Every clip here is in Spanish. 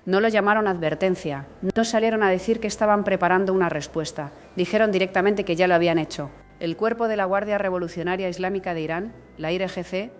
No lo llamaron advertencia, no salieron a decir que estaban preparando una respuesta, dijeron directamente que ya lo habían hecho. El cuerpo de la Guardia Revolucionaria Islámica de Irán, la IRGC,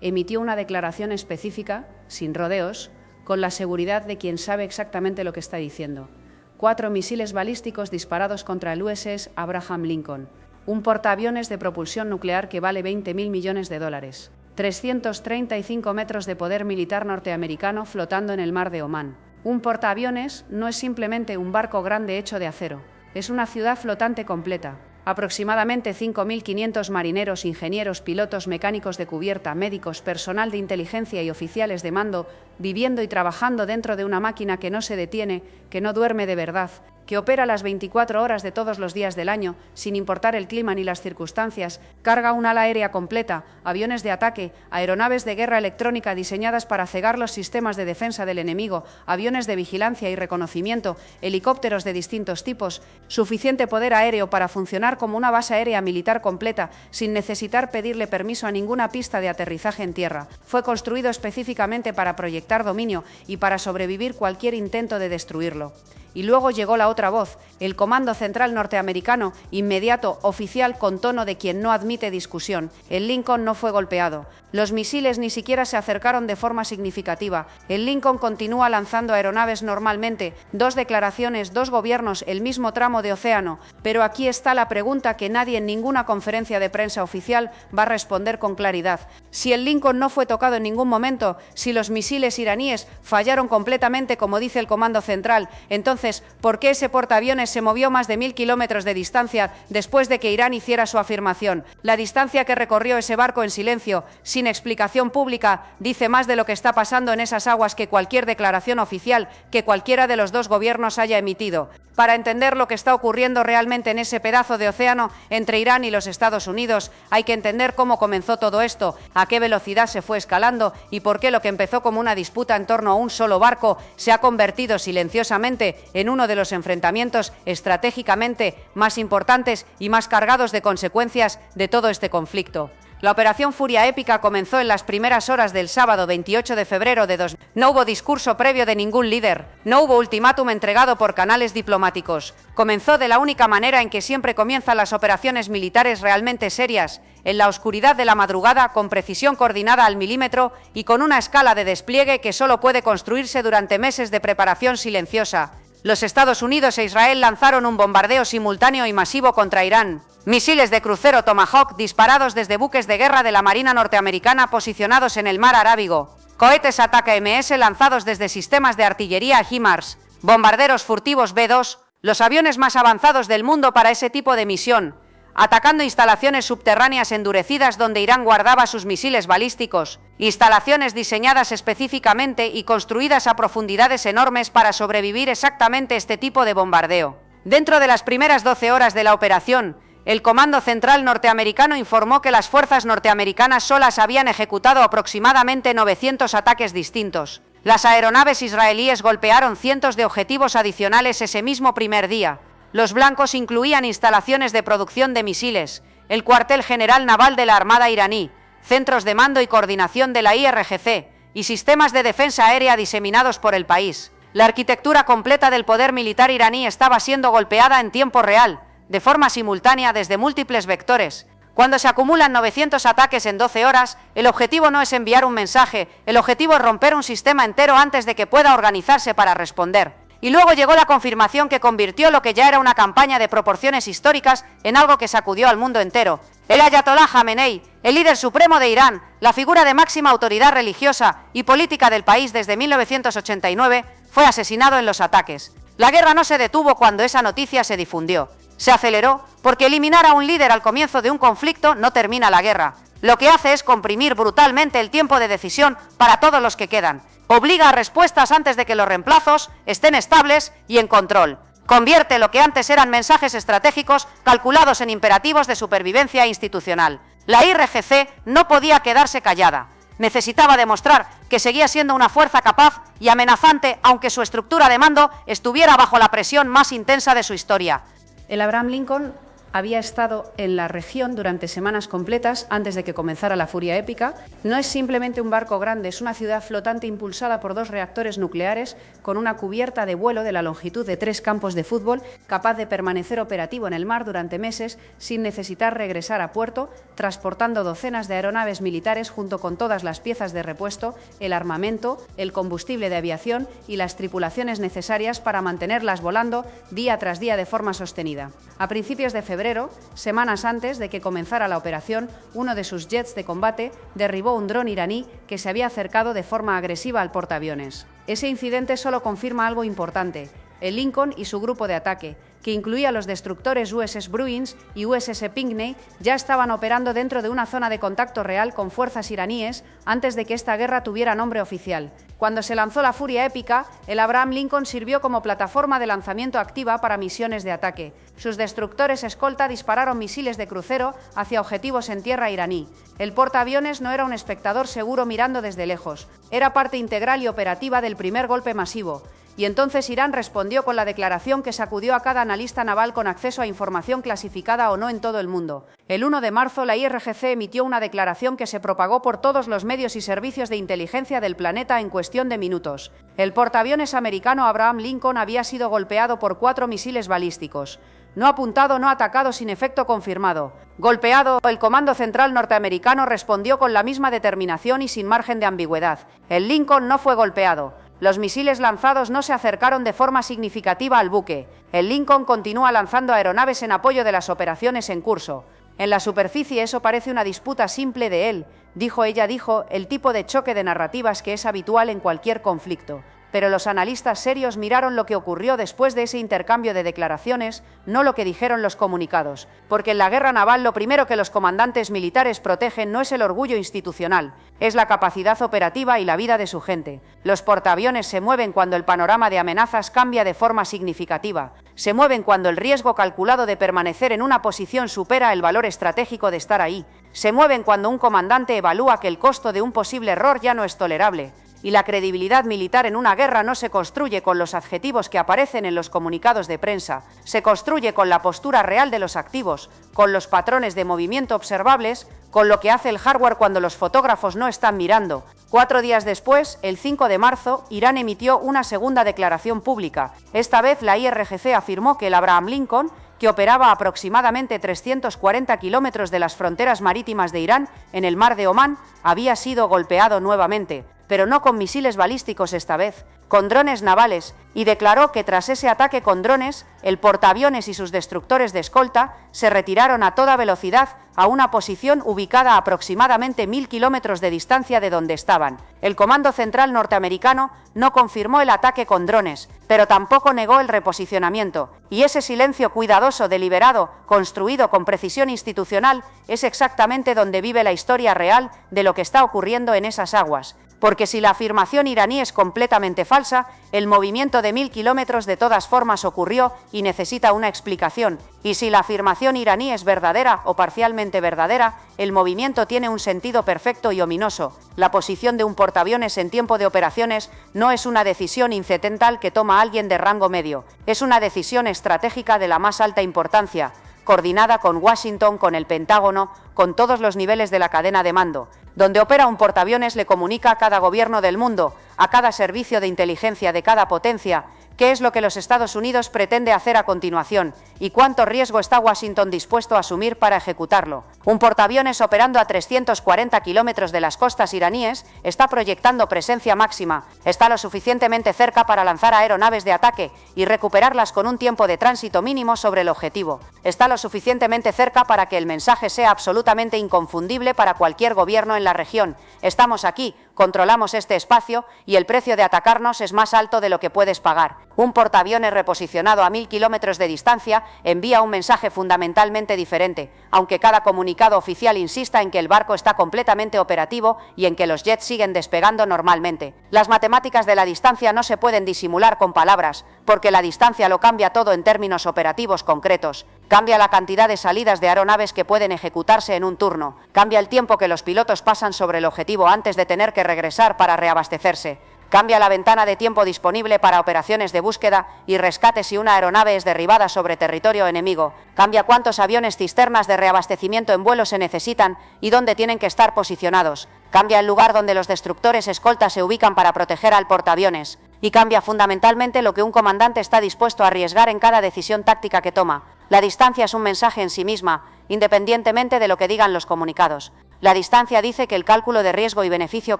emitió una declaración específica, sin rodeos, con la seguridad de quien sabe exactamente lo que está diciendo. 4 misiles balísticos disparados contra el USS Abraham Lincoln, un portaaviones de propulsión nuclear que vale 20.000 millones de dólares, 335 metros de poder militar norteamericano flotando en el mar de Omán. Un portaaviones no es simplemente un barco grande hecho de acero, es una ciudad flotante completa. Aproximadamente 5.500 marineros, ingenieros, pilotos, mecánicos de cubierta, médicos, personal de inteligencia y oficiales de mando, viviendo y trabajando dentro de una máquina que no se detiene, que no duerme de verdad, que opera las 24 horas de todos los días del año, sin importar el clima ni las circunstancias, carga un ala aérea completa, aviones de ataque, aeronaves de guerra electrónica diseñadas para cegar los sistemas de defensa del enemigo, aviones de vigilancia y reconocimiento, helicópteros de distintos tipos, suficiente poder aéreo para funcionar como una base aérea militar completa, sin necesitar pedirle permiso a ninguna pista de aterrizaje en tierra. Fue construido específicamente para proyectar dominio y para sobrevivir cualquier intento de destruirlo. Y luego llegó la otra voz, el Comando Central norteamericano, inmediato, oficial, con tono de quien no admite discusión. El Lincoln no fue golpeado. Los misiles ni siquiera se acercaron de forma significativa. El Lincoln continúa lanzando aeronaves normalmente. 2 declaraciones, 2 gobiernos, el mismo tramo de océano. Pero aquí está la pregunta que nadie en ninguna conferencia de prensa oficial va a responder con claridad. Si el Lincoln no fue tocado en ningún momento, si los misiles iraníes fallaron completamente, como dice el Comando Central, entonces, ¿por qué ese portaaviones se movió más de 1.000 kilómetros de distancia después de que Irán hiciera su afirmación? La distancia que recorrió ese barco en silencio, sin explicación pública, dice más de lo que está pasando en esas aguas que cualquier declaración oficial que cualquiera de los 2 gobiernos haya emitido. Para entender lo que está ocurriendo realmente en ese pedazo de océano entre Irán y los Estados Unidos, hay que entender cómo comenzó todo esto, a qué velocidad se fue escalando y por qué lo que empezó como una disputa en torno a un solo barco se ha convertido silenciosamente en uno de los enfrentamientos estratégicamente más importantes y más cargados de consecuencias de todo este conflicto. La operación Furia Épica comenzó en las primeras horas del sábado 28 de febrero de 2000. No hubo discurso previo de ningún líder, no hubo ultimátum entregado por canales diplomáticos. Comenzó de la única manera en que siempre comienzan las operaciones militares realmente serias, en la oscuridad de la madrugada, con precisión coordinada al milímetro y con una escala de despliegue que solo puede construirse durante meses de preparación silenciosa. Los Estados Unidos e Israel lanzaron un bombardeo simultáneo y masivo contra Irán. Misiles de crucero Tomahawk disparados desde buques de guerra de la Marina norteamericana posicionados en el mar Arábigo. Cohetes ATACMS lanzados desde sistemas de artillería HIMARS. Bombarderos furtivos B-2, los aviones más avanzados del mundo para ese tipo de misión. Atacando instalaciones subterráneas endurecidas donde Irán guardaba sus misiles balísticos. Instalaciones diseñadas específicamente y construidas a profundidades enormes para sobrevivir exactamente este tipo de bombardeo. Dentro de las primeras 12 horas de la operación, el Comando Central norteamericano informó que las fuerzas norteamericanas solas habían ejecutado aproximadamente 900 ataques distintos. Las aeronaves israelíes golpearon cientos de objetivos adicionales ese mismo primer día. Los blancos incluían instalaciones de producción de misiles, el cuartel general naval de la Armada iraní, centros de mando y coordinación de la IRGC y sistemas de defensa aérea diseminados por el país. La arquitectura completa del poder militar iraní estaba siendo golpeada en tiempo real, de forma simultánea desde múltiples vectores. Cuando se acumulan 900 ataques en 12 horas, el objetivo no es enviar un mensaje, el objetivo es romper un sistema entero antes de que pueda organizarse para responder. Y luego llegó la confirmación que convirtió lo que ya era una campaña de proporciones históricas en algo que sacudió al mundo entero. El Ayatolá Jamenei, el líder supremo de Irán, la figura de máxima autoridad religiosa y política del país desde 1989, fue asesinado en los ataques. La guerra no se detuvo cuando esa noticia se difundió. Se aceleró porque eliminar a un líder al comienzo de un conflicto no termina la guerra. Lo que hace es comprimir brutalmente el tiempo de decisión para todos los que quedan. Obliga a respuestas antes de que los reemplazos estén estables y en control. Convierte lo que antes eran mensajes estratégicos calculados en imperativos de supervivencia institucional. La IRGC no podía quedarse callada. Necesitaba demostrar que seguía siendo una fuerza capaz y amenazante, aunque su estructura de mando estuviera bajo la presión más intensa de su historia. El Abraham Lincoln había estado en la región durante semanas completas antes de que comenzara la furia épica. No es simplemente un barco grande, es una ciudad flotante impulsada por 2 reactores nucleares con una cubierta de vuelo de la longitud de 3 campos de fútbol, capaz de permanecer operativo en el mar durante meses sin necesitar regresar a puerto, transportando docenas de aeronaves militares junto con todas las piezas de repuesto, el armamento, el combustible de aviación y las tripulaciones necesarias para mantenerlas volando día tras día de forma sostenida. A principios de febrero, semanas antes de que comenzara la operación, uno de sus jets de combate derribó un dron iraní que se había acercado de forma agresiva al portaaviones. Ese incidente solo confirma algo importante: el Lincoln y su grupo de ataque, que incluía los destructores USS Bruins y USS Pinckney, ya estaban operando dentro de una zona de contacto real con fuerzas iraníes antes de que esta guerra tuviera nombre oficial. Cuando se lanzó la furia épica, el Abraham Lincoln sirvió como plataforma de lanzamiento activa para misiones de ataque. Sus destructores escolta dispararon misiles de crucero hacia objetivos en tierra iraní. El portaaviones no era un espectador seguro mirando desde lejos, era parte integral y operativa del primer golpe masivo. Y entonces Irán respondió con la declaración que sacudió a cada analista naval con acceso a información clasificada o no en todo el mundo. El 1 de marzo, la IRGC emitió una declaración que se propagó por todos los medios y servicios de inteligencia del planeta en cuestión de minutos. El portaaviones americano Abraham Lincoln había sido golpeado por 4 misiles balísticos. No apuntado, no atacado, sin efecto confirmado. Golpeado, el Comando Central norteamericano respondió con la misma determinación y sin margen de ambigüedad. El Lincoln no fue golpeado. Los misiles lanzados no se acercaron de forma significativa al buque. El Lincoln continúa lanzando aeronaves en apoyo de las operaciones en curso. En la superficie eso parece una disputa simple de él, dijo ella, el tipo de choque de narrativas que es habitual en cualquier conflicto. Pero los analistas serios miraron lo que ocurrió después de ese intercambio de declaraciones, no lo que dijeron los comunicados. Porque en la guerra naval lo primero que los comandantes militares protegen no es el orgullo institucional, es la capacidad operativa y la vida de su gente. Los portaaviones se mueven cuando el panorama de amenazas cambia de forma significativa. Se mueven cuando el riesgo calculado de permanecer en una posición supera el valor estratégico de estar ahí. Se mueven cuando un comandante evalúa que el costo de un posible error ya no es tolerable. Y la credibilidad militar en una guerra no se construye con los adjetivos que aparecen en los comunicados de prensa, se construye con la postura real de los activos, con los patrones de movimiento observables, con lo que hace el hardware cuando los fotógrafos no están mirando. 4 días después, el 5 de marzo, Irán emitió una segunda declaración pública. Esta vez la IRGC afirmó que el Abraham Lincoln, que operaba a aproximadamente 340 kilómetros de las fronteras marítimas de Irán, en el mar de Omán, había sido golpeado nuevamente, pero no con misiles balísticos esta vez, con drones navales, y declaró que tras ese ataque con drones, el portaaviones y sus destructores de escolta se retiraron a toda velocidad a una posición ubicada a aproximadamente 1000 kilómetros de distancia de donde estaban. El Comando Central norteamericano no confirmó el ataque con drones, pero tampoco negó el reposicionamiento, y ese silencio cuidadoso, deliberado, construido con precisión institucional, es exactamente donde vive la historia real de lo que está ocurriendo en esas aguas. Porque si la afirmación iraní es completamente falsa, el movimiento de 1000 kilómetros de todas formas ocurrió y necesita una explicación. Y si la afirmación iraní es verdadera o parcialmente verdadera, el movimiento tiene un sentido perfecto y ominoso. La posición de un portaaviones en tiempo de operaciones no es una decisión incidental que toma alguien de rango medio, es una decisión estratégica de la más alta importancia, coordinada con Washington, con el Pentágono, con todos los niveles de la cadena de mando. Donde opera un portaaviones le comunica a cada gobierno del mundo, a cada servicio de inteligencia de cada potencia, qué es lo que los Estados Unidos pretende hacer a continuación y cuánto riesgo está Washington dispuesto a asumir para ejecutarlo. Un portaaviones operando a 340 kilómetros de las costas iraníes está proyectando presencia máxima, está lo suficientemente cerca para lanzar aeronaves de ataque y recuperarlas con un tiempo de tránsito mínimo sobre el objetivo. Está lo suficientemente cerca para que el mensaje sea absolutamente inconfundible para cualquier gobierno en la región. Estamos aquí, controlamos este espacio y el precio de atacarnos es más alto de lo que puedes pagar. Un portaaviones reposicionado a 1000 kilómetros de distancia envía un mensaje fundamentalmente diferente, aunque cada comunicado oficial insista en que el barco está completamente operativo y en que los jets siguen despegando normalmente. Las matemáticas de la distancia no se pueden disimular con palabras, porque la distancia lo cambia todo en términos operativos concretos. Cambia la cantidad de salidas de aeronaves que pueden ejecutarse en un turno. Cambia el tiempo que los pilotos pasan sobre el objetivo antes de tener que regresar para reabastecerse. Cambia la ventana de tiempo disponible para operaciones de búsqueda y rescate si una aeronave es derribada sobre territorio enemigo. Cambia cuántos aviones cisternas de reabastecimiento en vuelo se necesitan y dónde tienen que estar posicionados. Cambia el lugar donde los destructores escolta se ubican para proteger al portaaviones. Y cambia fundamentalmente lo que un comandante está dispuesto a arriesgar en cada decisión táctica que toma. La distancia es un mensaje en sí misma, independientemente de lo que digan los comunicados. La distancia dice que el cálculo de riesgo y beneficio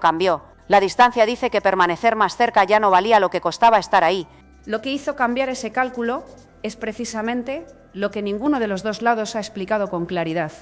cambió. La distancia dice que permanecer más cerca ya no valía lo que costaba estar ahí. Lo que hizo cambiar ese cálculo es precisamente lo que ninguno de los dos lados ha explicado con claridad.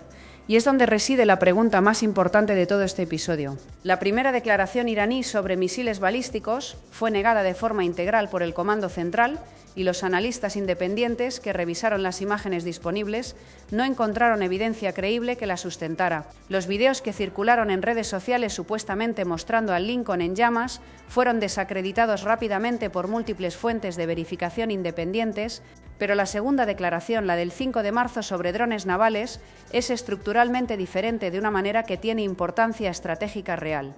Y es donde reside la pregunta más importante de todo este episodio. La primera declaración iraní sobre misiles balísticos fue negada de forma integral por el Comando Central y los analistas independientes que revisaron las imágenes disponibles no encontraron evidencia creíble que la sustentara. Los videos que circularon en redes sociales supuestamente mostrando al Lincoln en llamas fueron desacreditados rápidamente por múltiples fuentes de verificación independientes, pero la segunda declaración, la del 5 de marzo sobre drones navales, es estructuralmente diferente de una manera que tiene importancia estratégica real.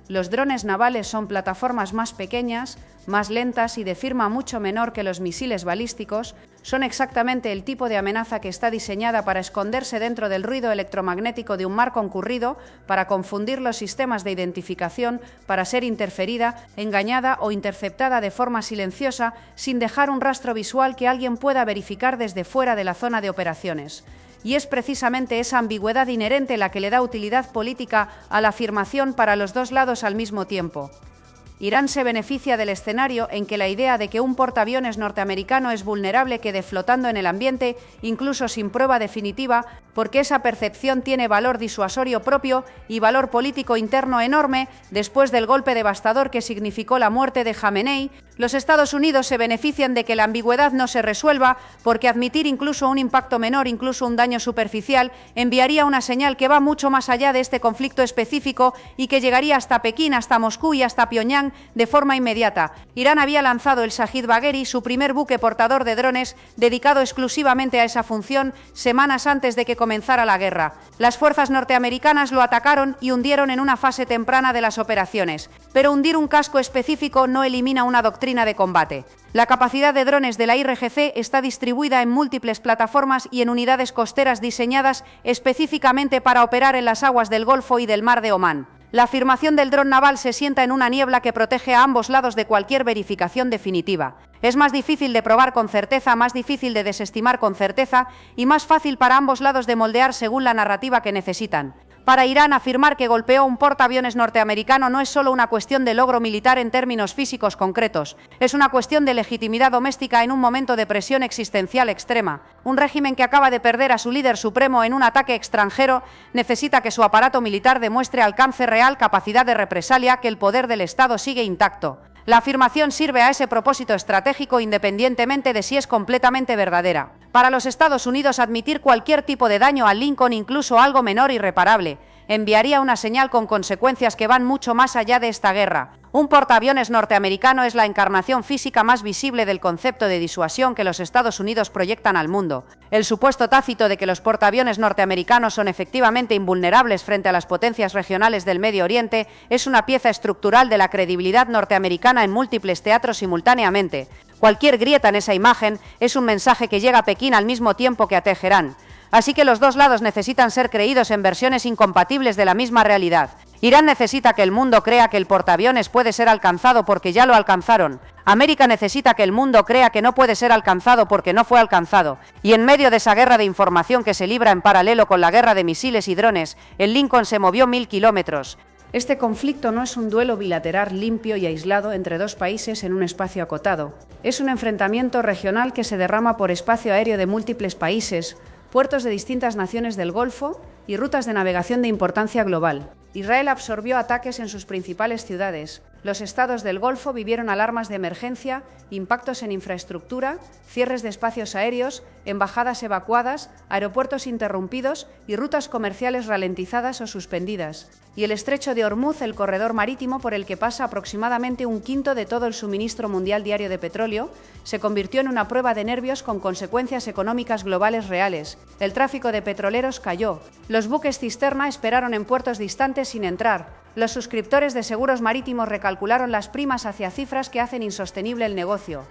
Los drones navales son plataformas más pequeñas, más lentas y de firma mucho menor que los misiles balísticos, son exactamente el tipo de amenaza que está diseñada para esconderse dentro del ruido electromagnético de un mar concurrido, para confundir los sistemas de identificación, para ser interferida, engañada o interceptada de forma silenciosa, sin dejar un rastro visual que alguien pueda verificar desde fuera de la zona de operaciones. Y es precisamente esa ambigüedad inherente la que le da utilidad política a la afirmación para los dos lados al mismo tiempo. Irán se beneficia del escenario en que la idea de que un portaaviones norteamericano es vulnerable quede flotando en el ambiente, incluso sin prueba definitiva, porque esa percepción tiene valor disuasorio propio y valor político interno enorme. Después del golpe devastador que significó la muerte de Jamenei, los Estados Unidos se benefician de que la ambigüedad no se resuelva, porque admitir incluso un impacto menor, incluso un daño superficial, enviaría una señal que va mucho más allá de este conflicto específico y que llegaría hasta Pekín, hasta Moscú y hasta Pyongyang de forma inmediata. Irán había lanzado el Shahid Bagheri, su primer buque portador de drones, dedicado exclusivamente a esa función, semanas antes de que comenzara la guerra. Las fuerzas norteamericanas lo atacaron y hundieron en una fase temprana de las operaciones. Pero hundir un casco específico no elimina una doctrina de combate. La capacidad de drones de la IRGC está distribuida en múltiples plataformas y en unidades costeras diseñadas específicamente para operar en las aguas del Golfo y del Mar de Omán. La afirmación del dron naval se sienta en una niebla que protege a ambos lados de cualquier verificación definitiva. Es más difícil de probar con certeza, más difícil de desestimar con certeza y más fácil para ambos lados de moldear según la narrativa que necesitan. Para Irán, afirmar que golpeó un portaaviones norteamericano no es solo una cuestión de logro militar en términos físicos concretos, es una cuestión de legitimidad doméstica en un momento de presión existencial extrema. Un régimen que acaba de perder a su líder supremo en un ataque extranjero necesita que su aparato militar demuestre alcance real, capacidad de represalia, que el poder del Estado sigue intacto. La afirmación sirve a ese propósito estratégico independientemente de si es completamente verdadera. Para los Estados Unidos, admitir cualquier tipo de daño al Lincoln, incluso algo menor irreparable, enviaría una señal con consecuencias que van mucho más allá de esta guerra. Un portaaviones norteamericano es la encarnación física más visible del concepto de disuasión que los Estados Unidos proyectan al mundo. El supuesto tácito de que los portaaviones norteamericanos son efectivamente invulnerables frente a las potencias regionales del Medio Oriente es una pieza estructural de la credibilidad norteamericana en múltiples teatros simultáneamente. Cualquier grieta en esa imagen es un mensaje que llega a Pekín al mismo tiempo que a Teherán. Así que los dos lados necesitan ser creídos en versiones incompatibles de la misma realidad. Irán necesita que el mundo crea que el portaaviones puede ser alcanzado porque ya lo alcanzaron. América necesita que el mundo crea que no puede ser alcanzado porque no fue alcanzado. Y en medio de esa guerra de información que se libra en paralelo con la guerra de misiles y drones, el Lincoln se movió 1000 kilómetros. Este conflicto no es un duelo bilateral limpio y aislado entre dos países en un espacio acotado. Es un enfrentamiento regional que se derrama por espacio aéreo de múltiples países, puertos de distintas naciones del Golfo y rutas de navegación de importancia global. Israel absorbió ataques en sus principales ciudades. Los estados del Golfo vivieron alarmas de emergencia, impactos en infraestructura, cierres de espacios aéreos, embajadas evacuadas, aeropuertos interrumpidos y rutas comerciales ralentizadas o suspendidas. Y el estrecho de Hormuz, el corredor marítimo por el que pasa aproximadamente un quinto de todo el suministro mundial diario de petróleo, se convirtió en una prueba de nervios con consecuencias económicas globales reales. El tráfico de petroleros cayó. Los buques cisterna esperaron en puertos distantes sin entrar. Los suscriptores de seguros marítimos recalcularon las primas hacia cifras que hacen insostenible el negocio.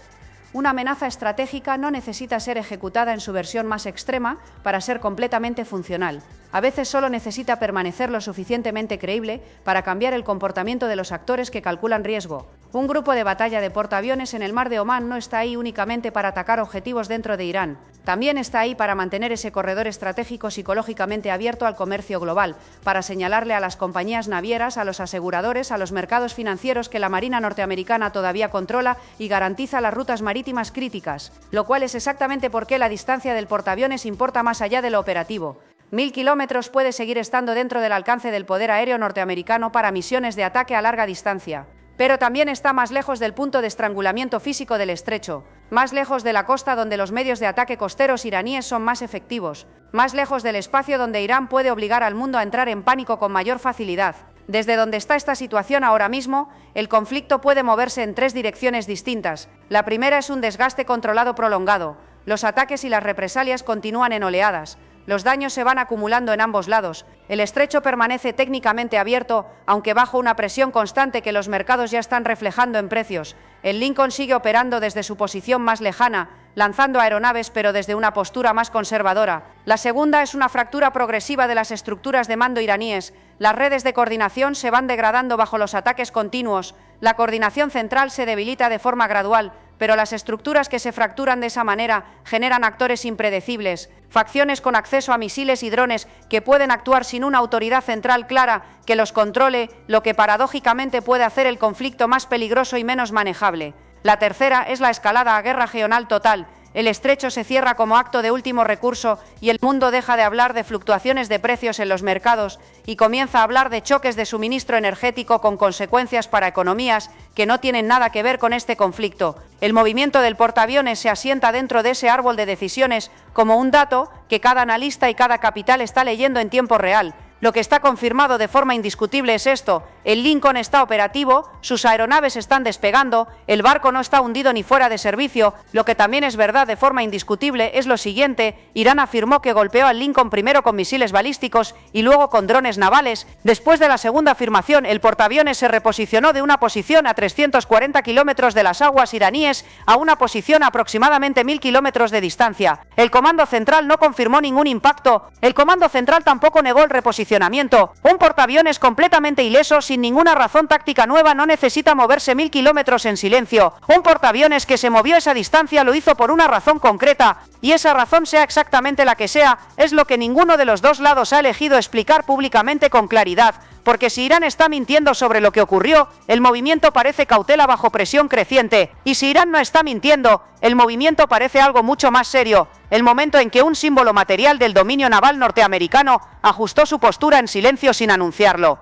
Una amenaza estratégica no necesita ser ejecutada en su versión más extrema para ser completamente funcional. A veces solo necesita permanecer lo suficientemente creíble para cambiar el comportamiento de los actores que calculan riesgo. Un grupo de batalla de portaaviones en el mar de Omán no está ahí únicamente para atacar objetivos dentro de Irán. También está ahí para mantener ese corredor estratégico psicológicamente abierto al comercio global, para señalarle a las compañías navieras, a los aseguradores, a los mercados financieros que la Marina norteamericana todavía controla y garantiza las rutas marítimas críticas, lo cual es exactamente por qué la distancia del portaaviones importa más allá de lo operativo. 1000 kilómetros puede seguir estando dentro del alcance del poder aéreo norteamericano para misiones de ataque a larga distancia. Pero también está más lejos del punto de estrangulamiento físico del estrecho, más lejos de la costa donde los medios de ataque costeros iraníes son más efectivos, más lejos del espacio donde Irán puede obligar al mundo a entrar en pánico con mayor facilidad. Desde donde está esta situación ahora mismo, el conflicto puede moverse en 3 direcciones distintas. La primera es un desgaste controlado prolongado. Los ataques y las represalias continúan en oleadas. Los daños se van acumulando en ambos lados. El estrecho permanece técnicamente abierto, aunque bajo una presión constante que los mercados ya están reflejando en precios. El Lincoln sigue operando desde su posición más lejana, lanzando aeronaves pero desde una postura más conservadora. La segunda es una fractura progresiva de las estructuras de mando iraníes. Las redes de coordinación se van degradando bajo los ataques continuos. La coordinación central se debilita de forma gradual, pero las estructuras que se fracturan de esa manera generan actores impredecibles, facciones con acceso a misiles y drones que pueden actuar sin una autoridad central clara que los controle, lo que paradójicamente puede hacer el conflicto más peligroso y menos manejable. La tercera es la escalada a guerra regional total. El estrecho se cierra como acto de último recurso y el mundo deja de hablar de fluctuaciones de precios en los mercados y comienza a hablar de choques de suministro energético con consecuencias para economías que no tienen nada que ver con este conflicto. El movimiento del portaaviones se asienta dentro de ese árbol de decisiones como un dato que cada analista y cada capital está leyendo en tiempo real. Lo que está confirmado de forma indiscutible es esto: el Lincoln está operativo, sus aeronaves están despegando, el barco no está hundido ni fuera de servicio. Lo que también es verdad de forma indiscutible es lo siguiente: Irán afirmó que golpeó al Lincoln primero con misiles balísticos y luego con drones navales. Después de la segunda afirmación, el portaaviones se reposicionó de una posición a 340 kilómetros de las aguas iraníes a una posición a aproximadamente 1000 kilómetros de distancia. El Comando Central no confirmó ningún impacto. El Comando Central tampoco negó el reposicionamiento. Un portaaviones completamente ileso, sin ninguna razón táctica nueva, no necesita moverse 1000 kilómetros en silencio. Un portaaviones que se movió esa distancia lo hizo por una razón concreta, y esa razón, sea exactamente la que sea, es lo que ninguno de los dos lados ha elegido explicar públicamente con claridad. Porque si Irán está mintiendo sobre lo que ocurrió, el movimiento parece cautela bajo presión creciente. Y si Irán no está mintiendo, el movimiento parece algo mucho más serio. El momento en que un símbolo material del dominio naval norteamericano ajustó su postura en silencio sin anunciarlo.